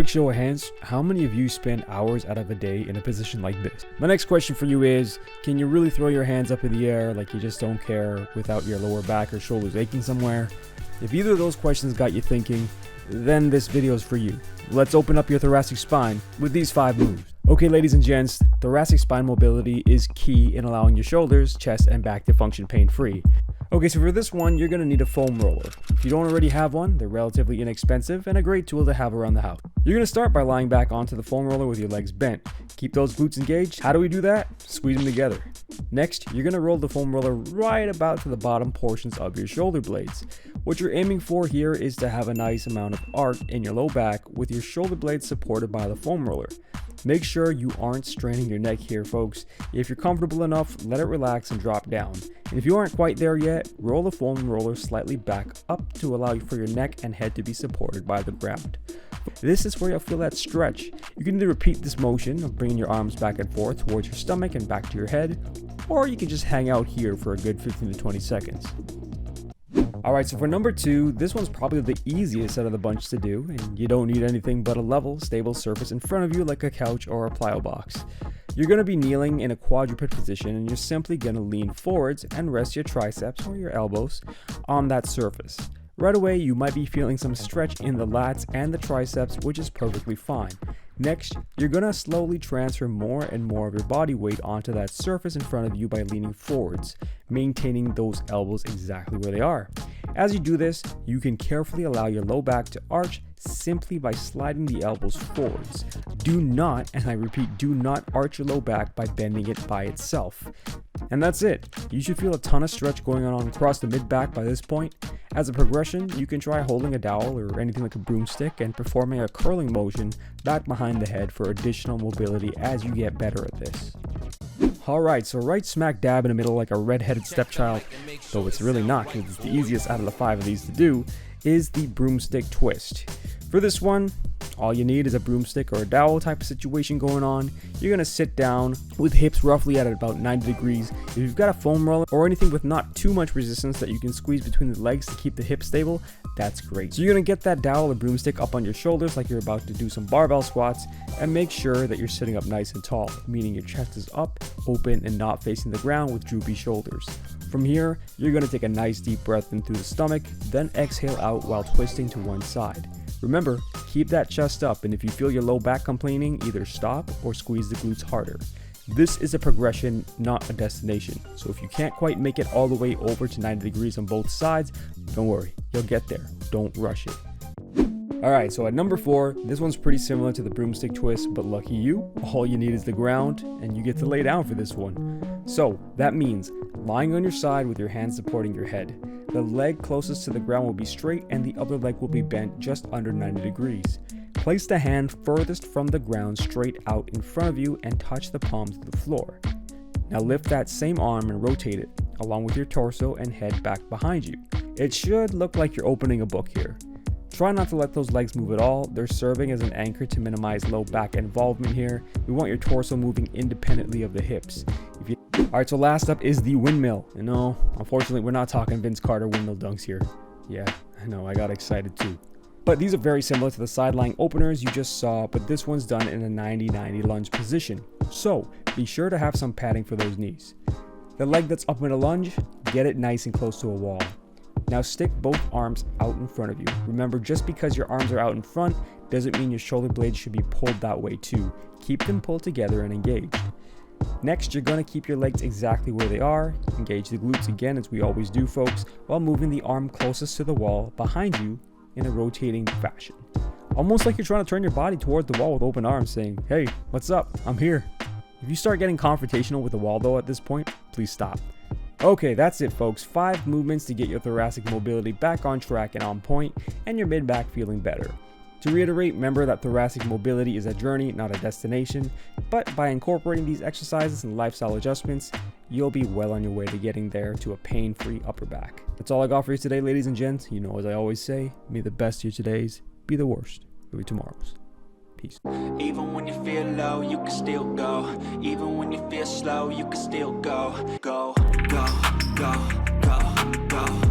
Quick show of hands, how many of you spend hours out of a day in a position like this? My next question for you is, can you really throw your hands up in the air like you just don't care without your lower back or shoulders aching somewhere? If either of those questions got you thinking, then this video is for you. Let's open up your thoracic spine with these 5 moves. Okay, ladies and gents, thoracic spine mobility is key in allowing your shoulders, chest, and back to function pain-free. Okay, so for this one, you're going to need a foam roller. If you don't already have one, they're relatively inexpensive and a great tool to have around the house. You're going to start by lying back onto the foam roller with your legs bent. Keep those glutes engaged. How do we do that? Squeeze them together. Next, you're going to roll the foam roller right about to the bottom portions of your shoulder blades. What you're aiming for here is to have a nice amount of arc in your low back with your shoulder blades supported by the foam roller. Make sure you aren't straining your neck here, folks. If you're comfortable enough, let it relax and drop down. And if you aren't quite there yet, roll the foam roller slightly back up to allow for your neck and head to be supported by the ground. This is where you'll feel that stretch. You can either repeat this motion of bringing your arms back and forth towards your stomach and back to your head, or you can just hang out here for a good 15 to 20 seconds. Alright, so for number 2, this one's probably the easiest out of the bunch to do, and you don't need anything but a level, stable surface in front of you like a couch or a plyo box. You're going to be kneeling in a quadruped position, and you're simply going to lean forwards and rest your triceps or your elbows on that surface. Right away, you might be feeling some stretch in the lats and the triceps, which is perfectly fine. Next, you're going to slowly transfer more and more of your body weight onto that surface in front of you by leaning forwards, maintaining those elbows exactly where they are. As you do this, you can carefully allow your low back to arch simply by sliding the elbows forwards. Do not, and I repeat, do not arch your low back by bending it by itself. And that's it. You should feel a ton of stretch going on across the mid-back by this point. As a progression, you can try holding a dowel or anything like a broomstick and performing a curling motion back behind the head for additional mobility as you get better at this. Alright, so right smack dab in the middle like a red-headed stepchild, though it's really not because it's the easiest out of the 5 of these to do, is the Broomstick Twist. For this one, all you need is a broomstick or a dowel type of situation going on. You're going to sit down with hips roughly at about 90 degrees. If you've got a foam roller or anything with not too much resistance that you can squeeze between the legs to keep the hips stable, that's great. So you're going to get that dowel or broomstick up on your shoulders like you're about to do some barbell squats, and make sure that you're sitting up nice and tall, meaning your chest is up, open, and not facing the ground with droopy shoulders. From here, you're going to take a nice deep breath in through the stomach, then exhale out while twisting to one side. Remember, keep that chest up, and if you feel your low back complaining, either stop or squeeze the glutes harder. This is a progression, not a destination. So if you can't quite make it all the way over to 90 degrees on both sides, don't worry, you'll get there. Don't rush it. Alright, so at number 4, this one's pretty similar to the Broomstick Twist, but lucky you, all you need is the ground, and you get to lay down for this one. So that means lying on your side with your hands supporting your head. The leg closest to the ground will be straight and the other leg will be bent just under 90 degrees. Place the hand furthest from the ground straight out in front of you and touch the palms to the floor. Now lift that same arm and rotate it, along with your torso and head back behind you. It should look like you're opening a book here. Try not to let those legs move at all. They're serving as an anchor to minimize low back involvement here. We want your torso moving independently of the hips. Alright, so last up is the windmill. And no, unfortunately, we're not talking Vince Carter windmill dunks here. Yeah, I know, I got excited too. But these are very similar to the side-lying openers you just saw, but this one's done in a 90-90 lunge position. So, be sure to have some padding for those knees. The leg that's up in a lunge, get it nice and close to a wall. Now stick both arms out in front of you. Remember, just because your arms are out in front doesn't mean your shoulder blades should be pulled that way too. Keep them pulled together and engaged. Next, you're going to keep your legs exactly where they are. Engage the glutes again, as we always do, folks, while moving the arm closest to the wall behind you in a rotating fashion. Almost like you're trying to turn your body toward the wall with open arms, saying, "Hey, what's up? I'm here." If you start getting confrontational with the wall though at this point, please stop. Okay, that's it, folks. 5 movements to get your thoracic mobility back on track and on point, and your mid-back feeling better. To reiterate, remember that thoracic mobility is a journey, not a destination, but by incorporating these exercises and lifestyle adjustments, you'll be well on your way to getting there to a pain-free upper back. That's all I got for you today, ladies and gents. You know, as I always say, may the best of your todays be the worst of your tomorrows. Peace. Even when you feel low, you can still go. Even when you feel slow, you can still go. Go, go, go, go, go.